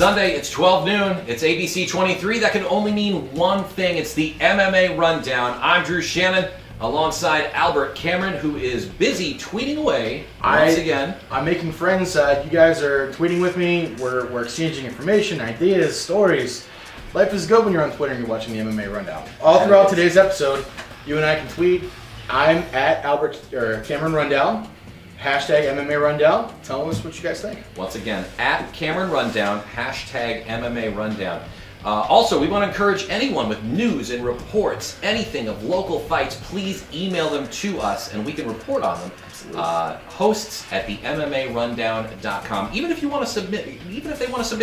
Sunday, it's 12 noon, it's ABC 23. That can only mean one thing. It's the MMA Rundown. I'm Drew Shannon, alongside Albert Cameron, who is busy tweeting away once again. I'm making friends. You guys are tweeting with me. We're exchanging information, ideas, stories. Life is good when you're on Twitter and you're watching the MMA Rundown. All throughout today's episode, you and I can tweet. I'm at Cameron Rundown. Hashtag MMA Rundown. Tell us what you guys think. Once again, at Cameron Rundown, hashtag MMA Rundown. Also, we want to encourage anyone with news and reports, anything of local fights, please email them to us and we can report on them. Hosts at the MMARundown.com. Even if they want to submit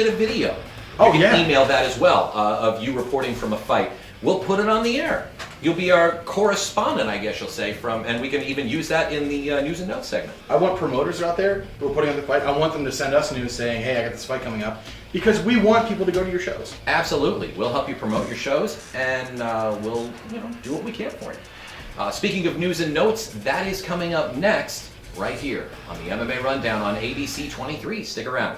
a video, you can email that as well of you reporting from a fight. We'll put it on the air. You'll be our correspondent, I guess you'll say, and we can even use that in the news and notes segment. I want promoters out there who are putting on the fight. I want them to send us news saying, hey, I got this fight coming up, because we want people to go to your shows. Absolutely. We'll help you promote your shows, and we'll do what we can for you. Speaking of news and notes, that is coming up next, right here on the MMA Rundown on ABC 23. Stick around.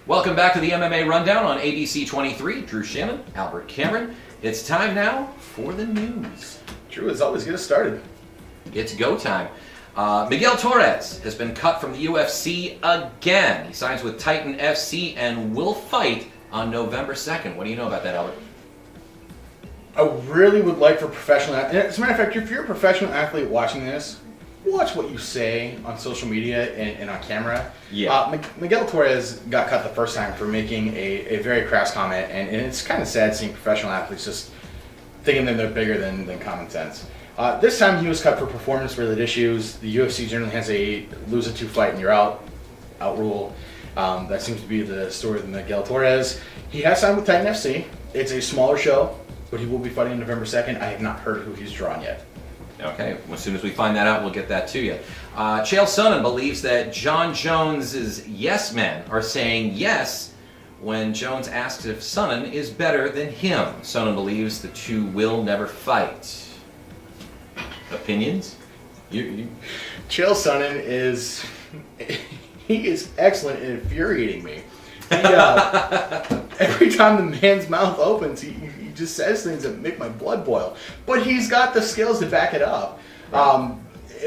Welcome back to the MMA Rundown on ABC 23. Drew Shannon, Albert Cameron. It's time now for the news. Drew, as always, get us started. It's go time. Miguel Torres has been cut from the UFC again. He signs with Titan FC and will fight on November 2nd. What do you know about that, Albert? I really would like for professional athletes. As a matter of fact, if you're a professional athlete watching this, watch what you say on social media and on camera. Yeah. Miguel Torres got cut the first time for making a very crass comment, and it's kind of sad seeing professional athletes just thinking that they're bigger than common sense. This time he was cut for performance-related issues. The UFC generally has a lose a 2 fight and you're out rule. That seems to be the story of Miguel Torres. He has signed with Titan FC. It's a smaller show, but he will be fighting on November 2nd. I have not heard who he's drawn yet. Okay, as soon as we find that out, we'll get that to you. Chael Sonnen believes that Jon Jones's yes men are saying yes when Jones asks if Sonnen is better than him. Sonnen believes the two will never fight. Opinions? Chael Sonnen is excellent and infuriating me. Every time the man's mouth opens, he just says things that make my blood boil. But he's got the skills to back it up. Right.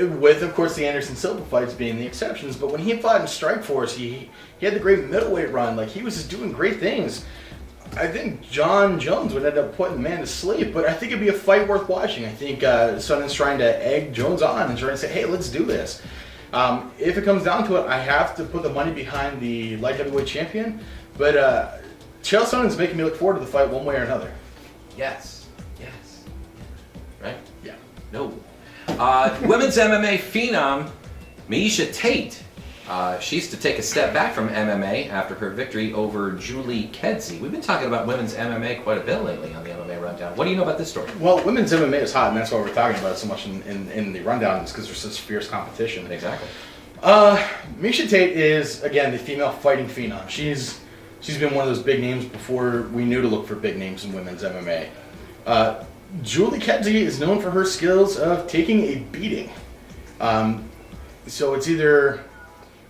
With, of course, the Anderson Silva fights being the exceptions. But when he fought in Strikeforce, he had the great middleweight run. Like, he was just doing great things. I think Jon Jones would end up putting the man to sleep. But I think it'd be a fight worth watching. I think Sonnen's trying to egg Jones on and trying to say, hey, let's do this. If it comes down to it, I have to put the money behind the light heavyweight champion. But Chael Sonnen's making me look forward to the fight one way or another. Yes. Right? Yeah. No. Women's MMA phenom, Miesha Tate. She's to take a step back from MMA after her victory over Julie Kedzie. We've been talking about women's MMA quite a bit lately on the MMA Rundown. What do you know about this story? Well, women's MMA is hot, and that's why we're talking about it so much in the Rundown, is because there's such fierce competition. Exactly. Miesha Tate is, again, the female fighting phenom. She's been one of those big names before we knew to look for big names in women's MMA. Julie Kedzie is known for her skills of taking a beating. So it's either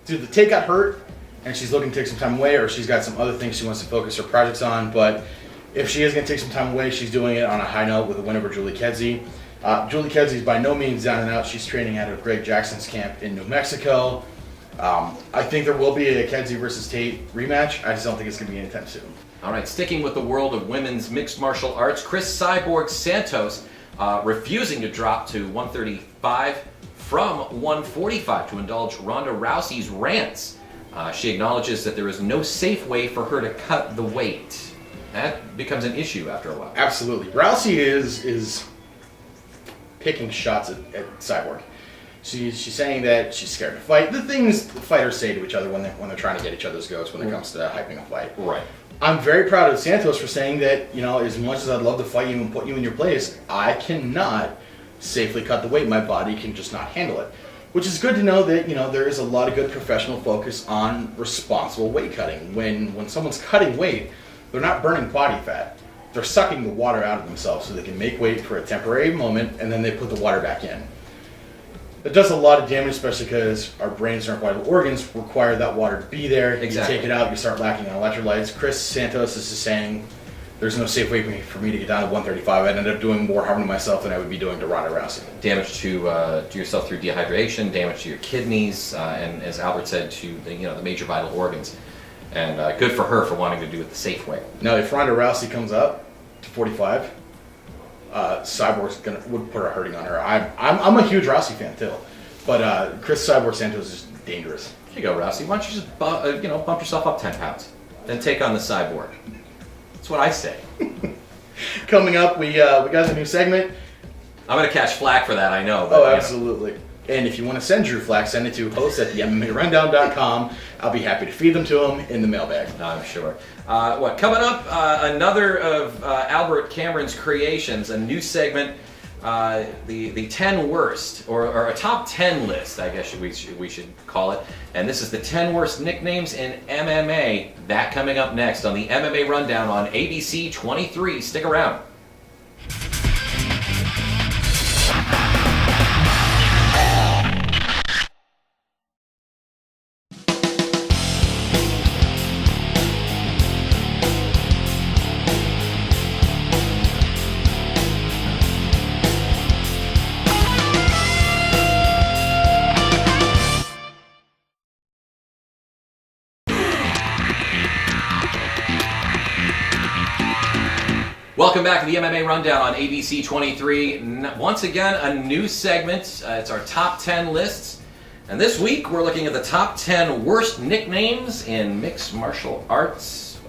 the Tate got hurt and she's looking to take some time away, or she's got some other things she wants to focus her projects on. But if she is going to take some time away, she's doing it on a high note with a win over Julie Kedzie. Julie Kedzie is by no means down and out. She's training out of Greg Jackson's camp in New Mexico. I think there will be a Kedzie versus Tate rematch. I just don't think it's going to be anytime soon. All right, sticking with the world of women's mixed martial arts, Chris Cyborg Santos refusing to drop to 135 from 145 to indulge Ronda Rousey's rants. She acknowledges that there is no safe way for her to cut the weight. That becomes an issue after a while. Absolutely. Rousey is picking shots at Cyborg. She's saying that she's scared to fight. The things fighters say to each other when they're trying to get each other's goats when it comes to hyping a fight. Right. I'm very proud of Santos for saying that, as much as I'd love to fight you and put you in your place, I cannot safely cut the weight. My body can just not handle it. Which is good to know that, there is a lot of good professional focus on responsible weight cutting. When someone's cutting weight, they're not burning body fat. They're sucking the water out of themselves so they can make weight for a temporary moment, and then they put the water back in. It does a lot of damage, especially because our brains and our vital organs require that water to be there. Exactly. You take it out, you start lacking on electrolytes. Chris Santos is just saying, there's no safe way for me to get down to 135. I'd end up doing more harm to myself than I would be doing to Ronda Rousey. Damage to yourself through dehydration, damage to your kidneys, and as Albert said, to the major vital organs. And good for her for wanting to do it the safe way. Now, if Ronda Rousey comes up to 45, Cyborg's would put a hurting on her. I'm a huge Rousey fan too, but Chris Cyborg Santos is dangerous. Here you go, Rousey. Why don't you just bump yourself up 10 pounds, then take on the Cyborg? That's what I say. Coming up, we got a new segment. I'm gonna catch flack for that, I know. But, Absolutely. And if you want to send Drew flack, send it to host@themmarundown.com. I'll be happy to feed them to him in the mailbag. I'm sure. Coming up, another of Albert Cameron's creations, a new segment, the 10 worst, or a top 10 list, I guess we should call it. And this is the 10 worst nicknames in MMA. That coming up next on the MMA Rundown on ABC 23. Stick around. Welcome back to the MMA Rundown on ABC 23. Once again, a new segment. It's our top 10 lists. And this week, we're looking at the top 10 worst nicknames in mixed martial arts.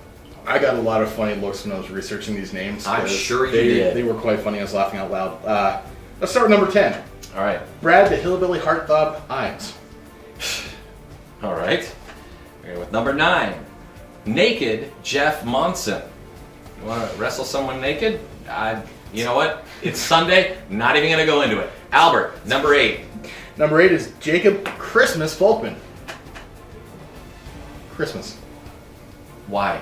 I got a lot of funny looks when I was researching these names. I'm sure you did. They were quite funny. I was laughing out loud. Let's start with number 10. All right. Brad the Hillbilly Heartthrob Imes. All right. We're going with number 9. Naked Jeff Monson. You want to wrestle someone naked? You know what? It's Sunday. Not even going to go into it. Albert, number 8. Number 8 is Jacob Christmas Folkman. Christmas. Why?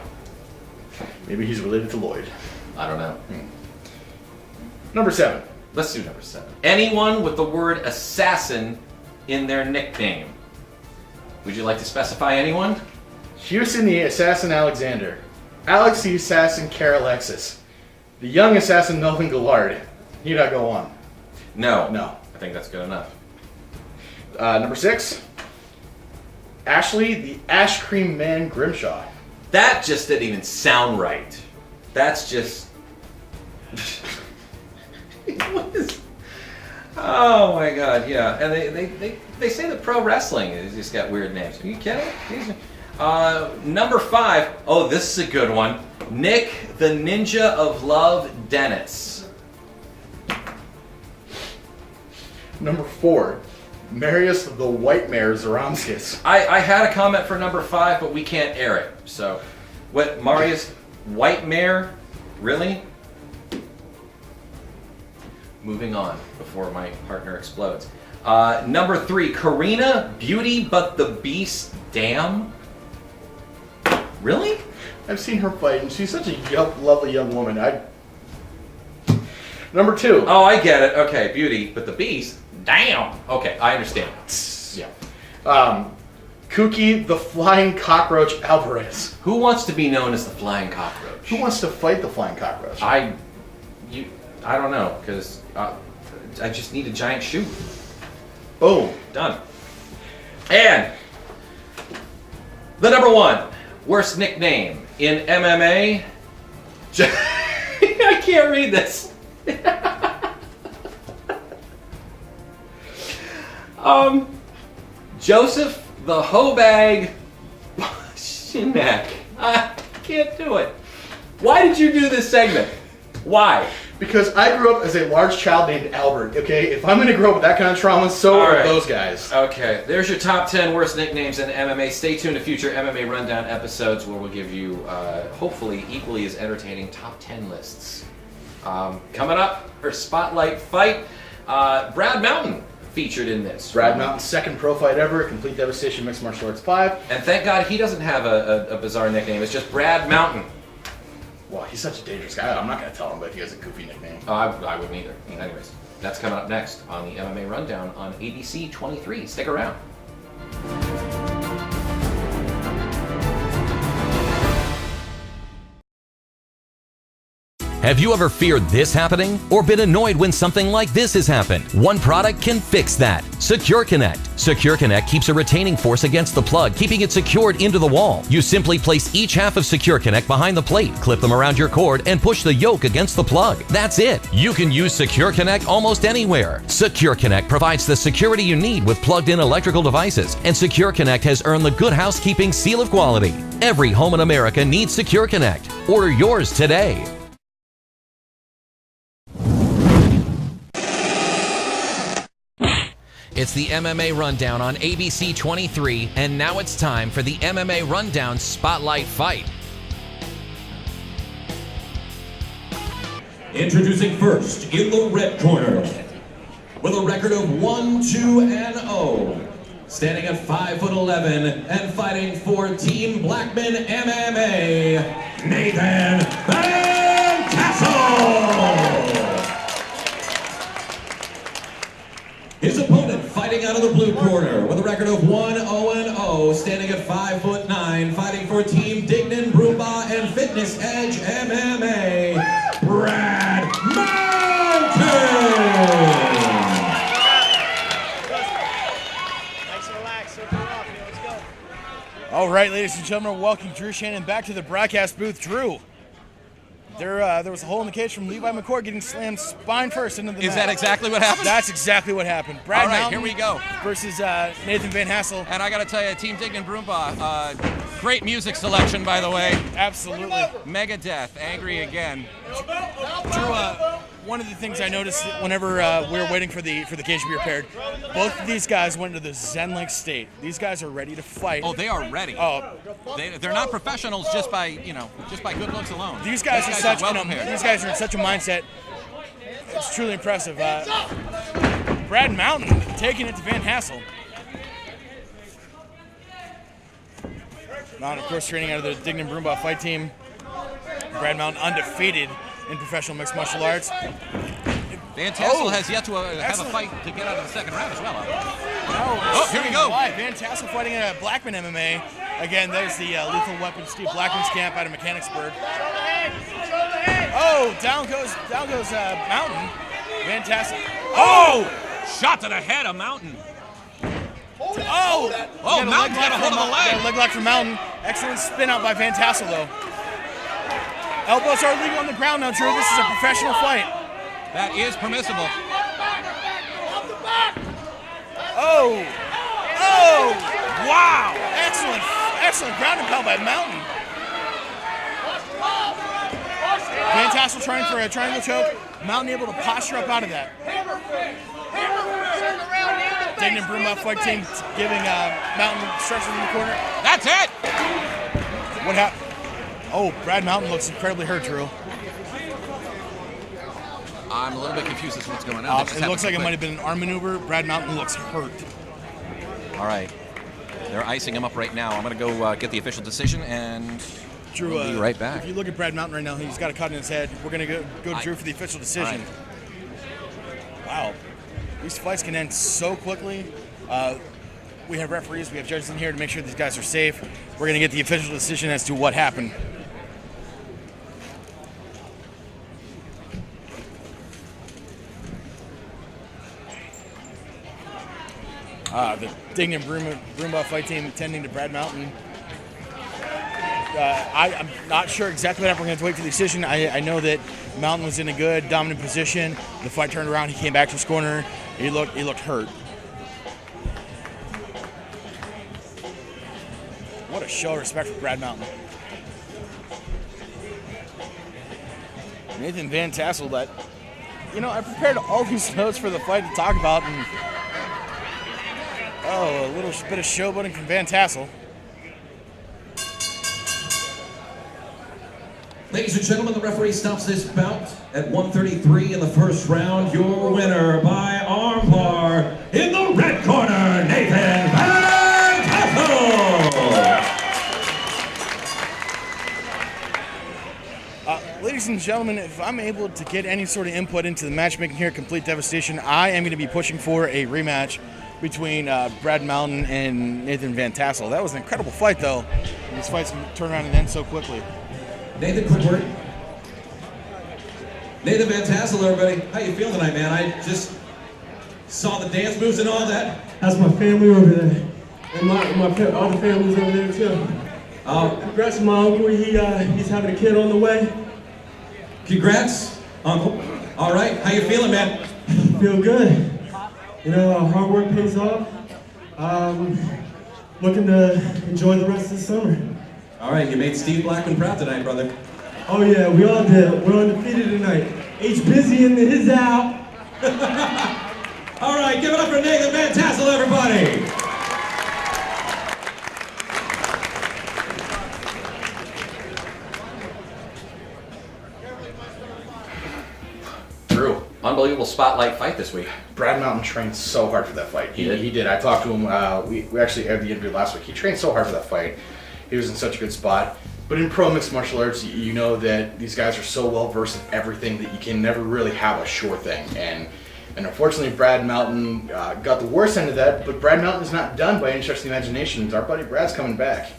Maybe he's related to Lloyd. I don't know. Number 7. Let's do number 7. Anyone with the word assassin in their nickname. Would you like to specify anyone? Houston the Assassin Alexander. Alex the Assassin Carolexis. The young assassin Melvin Gillard. Need I go on? No. No. I think that's good enough. Number 6. Ashley the Ash Cream Man Grimshaw. That just didn't even sound right. That's just... What is... Oh my god, yeah. And they say that pro wrestling has just got weird names. Are you kidding? Number 5. Oh, this is a good one. Nick the Ninja of Love Dennis. Number 4. Marius the White Mare Zaramskis. I had a comment for number 5, but we can't air it. So, what, Marius White Mare? Really? Moving on before my partner explodes. Number 3, Karina Beauty but the Beast Damn. Really? I've seen her fight, and she's such a lovely young woman. Number 2. Oh, I get it. Okay, Beauty but the Beast. Damn. Okay, I understand. Yeah. Kooky the Flying Cockroach Alvarez. Who wants to be known as the Flying Cockroach? Who wants to fight the Flying Cockroach? I don't know, because I just need a giant shoe. Boom. Done. And the number 1 worst nickname in MMA. I can't read this. Joseph the Hobag Shinak. I can't do it. Why did you do this segment? Why? Because I grew up as a large child named Albert, okay? If I'm going to grow up with that kind of trauma, so All are right. those guys. Okay, there's your top 10 worst nicknames in MMA. Stay tuned to future MMA Rundown episodes where we'll give you, hopefully, equally as entertaining top 10 lists. Coming up, our spotlight fight, Brad Mountain featured in this. Brad Mountain's second pro fight ever, Complete Devastation Mixed Martial Arts 5. And thank God he doesn't have a bizarre nickname. It's just Brad Mountain. Wow, he's such a dangerous guy. I'm not going to tell him, but he has a goofy nickname. I wouldn't either. Anyways, that's coming up next on the MMA Rundown on ABC 23. Stick around. Have you ever feared this happening? Or been annoyed when something like this has happened? One product can fix that. Secure Connect. Secure Connect keeps a retaining force against the plug, keeping it secured into the wall. You simply place each half of Secure Connect behind the plate, clip them around your cord, and push the yoke against the plug. That's it. You can use Secure Connect almost anywhere. Secure Connect provides the security you need with plugged-in electrical devices, and Secure Connect has earned the Good Housekeeping seal of quality. Every home in America needs Secure Connect. Order yours today. It's the MMA Rundown on ABC 23, and now it's time for the MMA Rundown Spotlight Fight. Introducing first, in the red corner, with a record of 1-2-0, standing at 5'11" and fighting for Team Blackman MMA, Nathan Vantassel! His opponent fighting out of the blue corner with a record of 1-0-0, standing at 5'9", fighting for Team Dignan, Broomba, and Fitness Edge MMA, Brad Mountain! Nice and relaxed, so off, let's go. All right, ladies and gentlemen, welcome Drew Shannon back to the broadcast booth. Drew, there was a hole in the cage from Levi McCord getting slammed spine first into the mat. Is that exactly what happened? That's exactly what happened. Brad All right, Mountain here we go. versus Nathan Vantassel. And I got to tell you, Team Dignan Broomba, great music selection, by the way. Absolutely. Megadeth, Angry Again. Drew, one of the things I noticed whenever we were waiting for the cage to be repaired, both of these guys went into the zen-like state. These guys are ready to fight. Oh, they are ready. Oh, They're not professionals just by good looks alone. these guys are such welcome here. these guys are in such a mindset. It's truly impressive. Brad Mountain taking it to Vantassel. Mountain, of course, training out of the Dignan Broomba fight team. Brad Mountain undefeated in professional mixed martial arts. Vantassel has yet to have excellent. a fight to get out of the second round as well. Oh, here we go. Vantassel fighting at Blackman MMA. Again, there's the Lethal Weapon Steve Blackman's camp out of Mechanicsburg. Oh, down goes Mountain. Vantassel. Oh! Shot to the head of Mountain. Oh! Mountain's got a hold of the leg. Leg lock from Mountain. Excellent spin out by Vantassel, though. Elbows are legal on the ground now, Drew. This is a professional fight. That is permissible. Oh! Oh! Wow! Excellent ground and pound by Mountain. Vantassel trying for a triangle choke. Mountain able to posture up out of that. Dignan Broomba fight team giving Mountain stretches in the corner. That's it! What happened? Oh, Brad Mountain looks incredibly hurt, Drew. I'm a little bit confused as to what's going on. It looks like it might have been an arm maneuver. Brad Mountain looks hurt. All right. They're icing him up right now. I'm going to go get the official decision, and Drew, we'll be right back. If you look at Brad Mountain right now, he's got a cut in his head. We're going to go to Drew for the official decision. Wow. These fights can end so quickly. We have referees, we have judges in here to make sure these guys are safe. We're going to get the official decision as to what happened. The Dignan Broomba fight team tending to Brad Mountain. I'm not sure exactly what happened. We're going to wait for the decision. I know that Mountain was in a good, dominant position. The fight turned around. He came back to his corner. He looked hurt. What a show of respect for Brad Mountain. Nathan Vantassel, that I prepared all these notes for the fight to talk about, and a little bit of showboating from Vantassel. Ladies and gentlemen, the referee stops this bout at 1:33 in the first round. Your winner by armbar in the red corner, Nathan Vantassel. Ladies and gentlemen, if I'm able to get any sort of input into the matchmaking here at Complete Devastation, I am going to be pushing for a rematch between Brad Mountain and Nathan Vantassel. That was an incredible fight, though. These fights can turn around and end so quickly. Nathan, quick word. Nathan Vantassel, everybody. How you feeling tonight, man? I just saw the dance moves and all that. That's my family over there. And my other family's over there, too. Congrats to my uncle. He's having a kid on the way. Congrats, Uncle. All right, how you feeling, man? Feel good. Hard work pays off. Looking to enjoy the rest of the summer. All right, you made Steve Blackman proud tonight, brother. Oh yeah, we all did. We're undefeated tonight. H busy and his out. All right, give it up for Nathan Vantassel, everybody. Drew, unbelievable spotlight fight this week. Brad Mountain trained so hard for that fight. He did? He did. I talked to him. We actually had the interview last week. He trained so hard for that fight. He was in such a good spot. But in pro mixed martial arts, you know that these guys are so well versed in everything that you can never really have a sure thing. And unfortunately, Brad Mountain got the worst end of that. But Brad Mountain is not done by any stretch of the imagination. Our buddy Brad's coming back.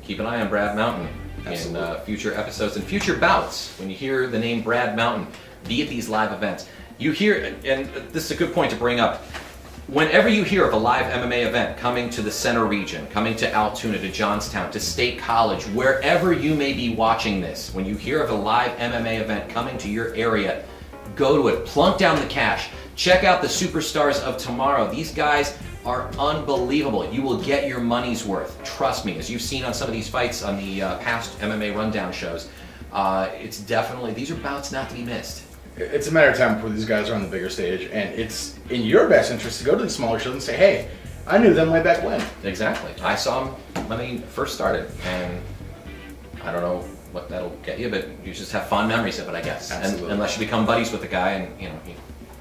Keep an eye on Brad Mountain in future episodes and future bouts. When you hear the name Brad Mountain, be at these live events. You hear, and this is a good point to bring up, whenever you hear of a live MMA event coming to the center region, coming to Altoona, to Johnstown, to State College, wherever you may be watching this, when you hear of a live MMA event coming to your area, go to it, plunk down the cash, check out the superstars of tomorrow. These guys are unbelievable. You will get your money's worth. Trust me, as you've seen on some of these fights on the past MMA Rundown shows, it's definitely, these are bouts not to be missed. It's a matter of time before these guys are on the bigger stage, and it's in your best interest to go to the smaller shows and say, hey, I knew them way back when. Exactly. I saw them when they first started, and I don't know what that'll get you, but you just have fond memories of it, I guess. Absolutely. And, unless you become buddies with the guy and, he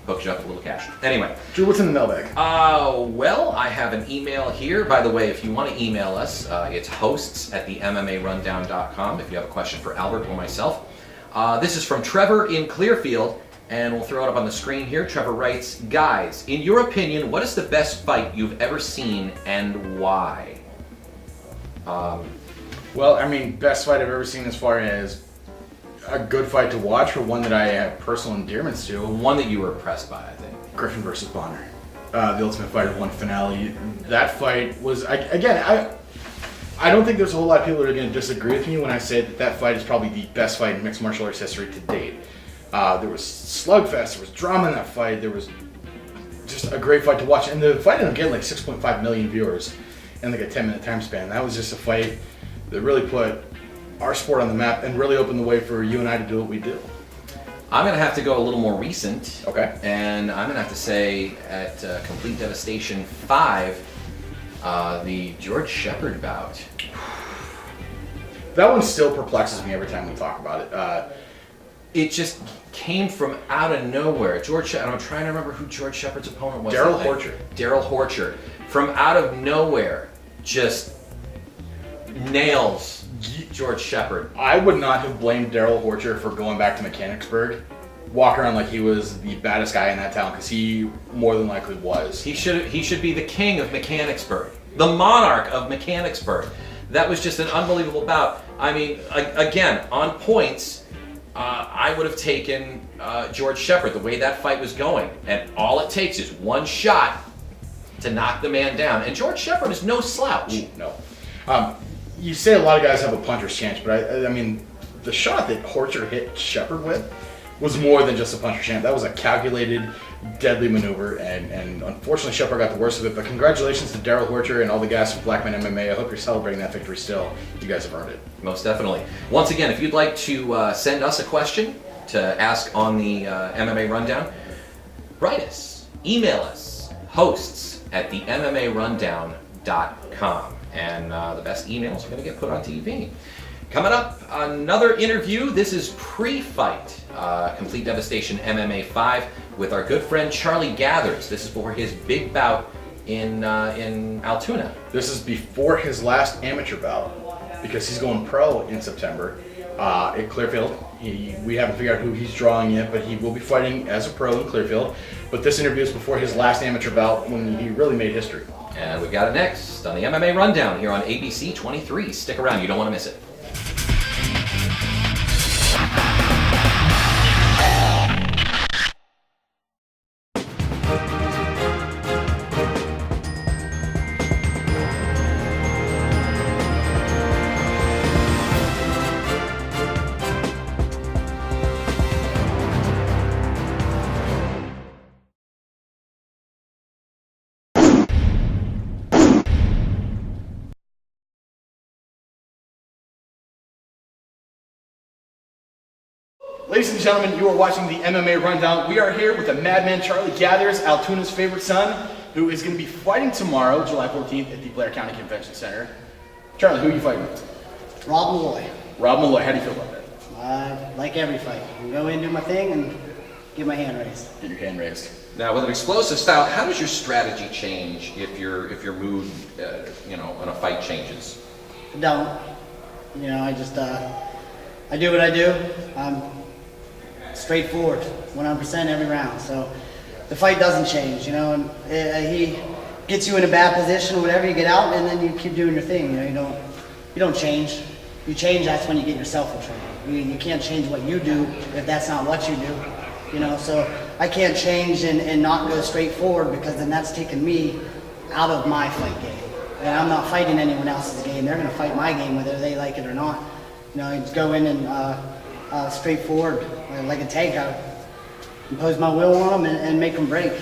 hooks you up with a little cash. Anyway. Drew, what's in the mailbag? Well, I have an email here. By the way, if you want to email us, it's hosts@themmarundown.com if you have a question for Albert or myself. This is from Trevor in Clearfield, and we'll throw it up on the screen here. Trevor writes, guys, in your opinion, what is the best fight you've ever seen and why? Well, I mean, best fight I've ever seen as far as a good fight to watch, or one that I have personal endearments to. One that you were impressed by, I think. Griffin versus Bonner. The Ultimate Fighter 1 finale. That fight was, I don't think there's a whole lot of people that are going to disagree with me when I say that that fight is probably the best fight in mixed martial arts history to date. There was slugfest, there was drama in that fight, there was just a great fight to watch. And the fight ended up getting like 6.5 million viewers in like a 10-minute time span. That was just a fight that really put our sport on the map and really opened the way for you and I to do what we do. I'm going to have to go a little more recent. Okay. And I'm going to have to say at Complete Devastation 5, the George Shepard bout. That one still perplexes me every time we talk about it. It just came from out of nowhere. I'm trying to remember who George Shepard's opponent was. Daryl Horcher. Daryl Horcher. From out of nowhere, just nails George Shepard. I would not have blamed Daryl Horcher for going back to Mechanicsburg, walking around like he was the baddest guy in that town, because he more than likely was. He should be the king of Mechanicsburg, the monarch of Mechanicsburg. That was just an unbelievable bout. I mean, again, on points, I would have taken George Shepard the way that fight was going, and all it takes is one shot to knock the man down. And George Shepard is no slouch. Ooh, no. You say a lot of guys have a puncher's chance, but I mean, the shot that Horcher hit Shepard with was more than just a puncher's chance. That was a calculated, deadly maneuver, and unfortunately Shepard got the worst of it. But congratulations to Daryl Horcher and all the guys from Blackman MMA. I hope you're celebrating that victory still. You guys have earned it. Most definitely. Once again, if you'd like to send us a question to ask on the MMA Rundown, write us, email us, hosts at the MMARundown.com. And the best emails are going to get put on TV. Coming up, another interview. This is pre-fight Complete Devastation MMA 5 with our good friend Charlie Gathers. This is for his big bout in Altoona. This is before his last amateur bout because he's going pro in September in Clearfield. We haven't figured out who he's drawing yet, but he will be fighting as a pro in Clearfield. But this interview is before his last amateur bout when he really made history. And we've got it next on the MMA Rundown here on ABC 23. Stick around, you don't want to miss it. Ladies and gentlemen, you are watching the MMA Rundown. We are here with the Madman Charlie Gathers, Altoona's favorite son, who is going to be fighting tomorrow, July 14th, at the Blair County Convention Center. Charlie, who are you fighting with? Rob Malloy. Rob Malloy, how do you feel about that? Like every fight. I go in, do my thing, and get my hand raised. Get your hand raised. Now, with an explosive style, how does your strategy change if your mood, in a fight changes? I don't. I just, I do what I do. I'm straightforward, 100% every round. So the fight doesn't change, and he gets you in a bad position or whatever, you get out, and then you keep doing your thing. You don't change. You change, that's when you get yourself in trouble. You can't change what you do if that's not what you do. So I can't change and not go straight forward because then that's taking me out of my fight game. And I'm not fighting anyone else's game. They're going to fight my game whether they like it or not. I just go in and straightforward like a tank. I impose my will on him and make him break. If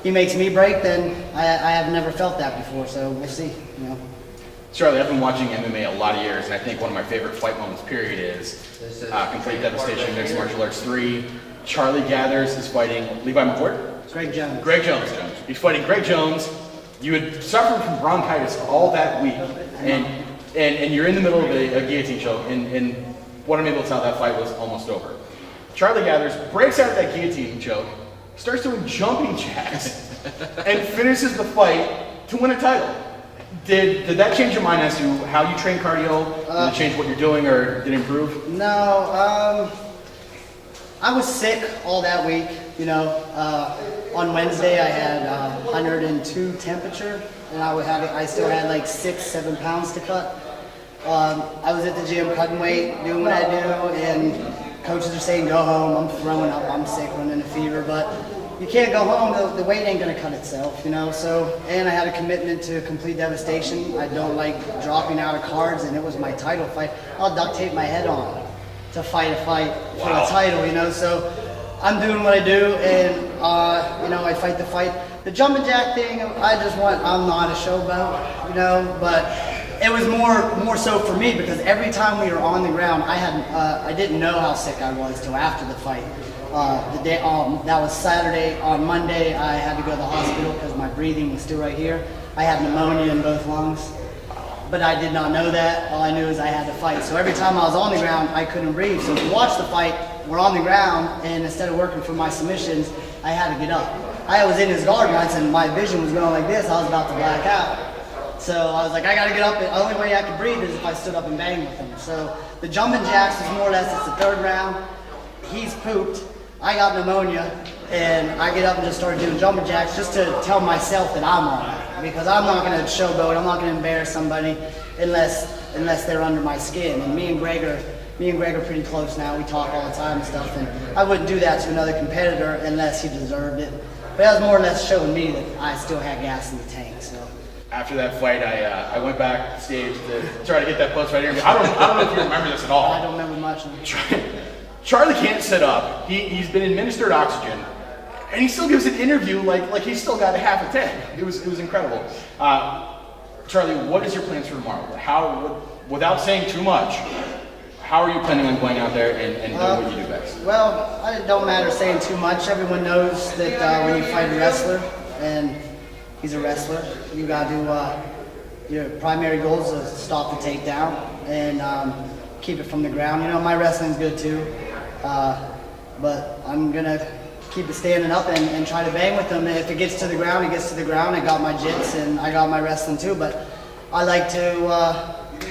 he makes me break, then I have never felt that before. So we'll see. Charlie, I've been watching MMA a lot of years, and I think one of my favorite fight moments, period, is Complete Devastation Mixed Martial Arts 3. Charlie Gathers is fighting Levi McCourt? Greg Jones. Greg Jones. He's fighting Greg Jones. You had suffered from bronchitis all that week, and you're in the middle of a guillotine choke, and what I'm able to tell, that fight was almost over. Charlie Gathers breaks out of that guillotine choke, starts doing jumping jacks, and finishes the fight to win a title. Did that change your mind as to how you train cardio? Did it change what you're doing, or did it improve? No, I was sick all that week. On Wednesday I had 102 temperature, and I still had like 6-7 pounds to cut. I was at the gym cutting weight, doing what I do, and coaches are saying go home. I'm throwing up, I'm sick, running a fever, but you can't go home, the weight ain't gonna cut itself, So, and I had a commitment to Complete Devastation. I don't like dropping out of cards, and it was my title fight. I'll duct tape my head on to fight a fight for a title, So I'm doing what I do, and I fight the fight. The jumping jack thing, I'm not a showboat, but it was more so for me because every time we were on the ground, I didn't know how sick I was till after the fight. The day that was Saturday. On Monday, I had to go to the hospital because my breathing was still right here. I had pneumonia in both lungs, but I did not know that. All I knew is I had to fight. So every time I was on the ground, I couldn't breathe. So to watch the fight, we're on the ground, and instead of working for my submissions, I had to get up. I was in his guard once, and my vision was going like this. I was about to black out. So I was like, I gotta get up. The only way I could breathe is if I stood up and banged with him. So the jumping jacks was more or less, it's the third round. He's pooped. I got pneumonia, and I get up and just started doing jumping jacks just to tell myself that I'm all right. Because I'm not going to showboat, I'm not going to embarrass somebody unless they're under my skin. And me and Greg are pretty close now. We talk all the time and stuff, and I wouldn't do that to another competitor unless he deserved it. But that was more or less showing me that I still had gas in the tank. So After that fight, I went backstage to try to get that post-fight interview. I don't know if you remember this at all. I don't remember much. Charlie can't sit up. He's been administered oxygen, and he still gives an interview like he's still got a half a tank. It was incredible. Charlie, what is your plans for tomorrow? Without saying too much, how are you planning on going out there and doing what you do best? Well, it don't matter saying too much. Everyone knows that when you fight a wrestler, and he's a wrestler, you got to your primary goal is to stop the takedown and keep it from the ground. You know, my wrestling's good too, but I'm gonna keep it standing up and try to bang with them. And if it gets to the ground, it gets to the ground. I got my jits and I got my wrestling too, but I like to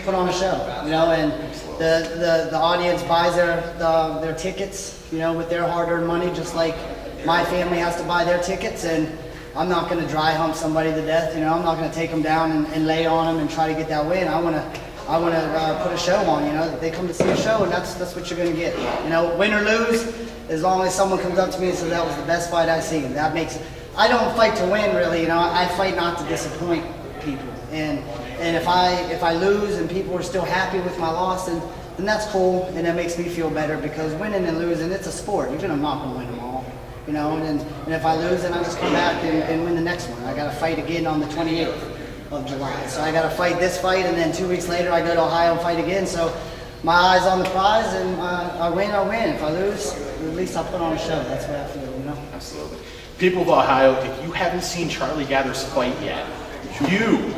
put on a show, you know, and the audience buys their tickets, you know, with their hard-earned money, just like my family has to buy their tickets, and I'm not going to dry hump somebody to death, you know. I'm not going to take them down and lay on them and try to get that win. I want to put a show on, you know. They come to see a show, and that's what you're going to get, you know. Win or lose, as long as someone comes up to me and says that was the best fight I've seen, that makes it. I don't fight to win, really, you know. I fight not to disappoint people, and if I lose and people are still happy with my loss, then that's cool, and that makes me feel better, because winning and losing, it's a sport. You're not going to win them all, you know. And if I lose, then I just come back and win the next one. I got to fight again on the 28th of July. So I got to fight this fight, and then 2 weeks later I go to Ohio and fight again. So my eyes on the prize, and I win, I win. If I lose, at least I'll put on a show. That's what I feel, you know. Absolutely. People of Ohio, if you haven't seen Charlie Gather's fight yet, you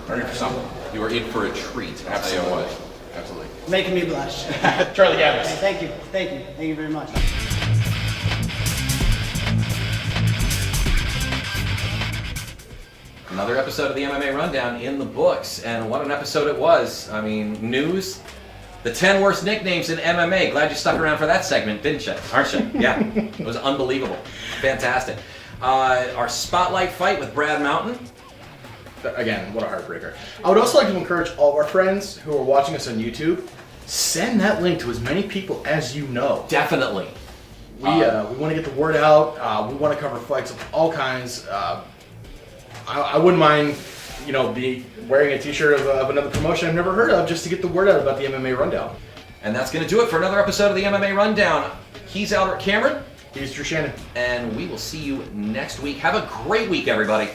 are in for something. You are in for a treat. I'll tell you Absolutely. what. Absolutely. Making me blush. Charlie Gathers. Thank you very much. Another episode of the MMA Rundown in the books, and what an episode it was. I mean, news, the 10 worst nicknames in MMA. Glad you stuck around for that segment, didn't you? Aren't you? Yeah, it was unbelievable. Fantastic. Our spotlight fight with Brad Mountain. Again, what a heartbreaker. I would also like to encourage all of our friends who are watching us on YouTube, send that link to as many people as you know. Definitely. We want to get the word out. We want to cover fights of all kinds. I wouldn't mind, you know, wearing a t-shirt of another promotion I've never heard of, just to get the word out about the MMA Rundown. And that's going to do it for another episode of the MMA Rundown. He's Albert Cameron. He's Drew Shannon. And we will see you next week. Have a great week, everybody.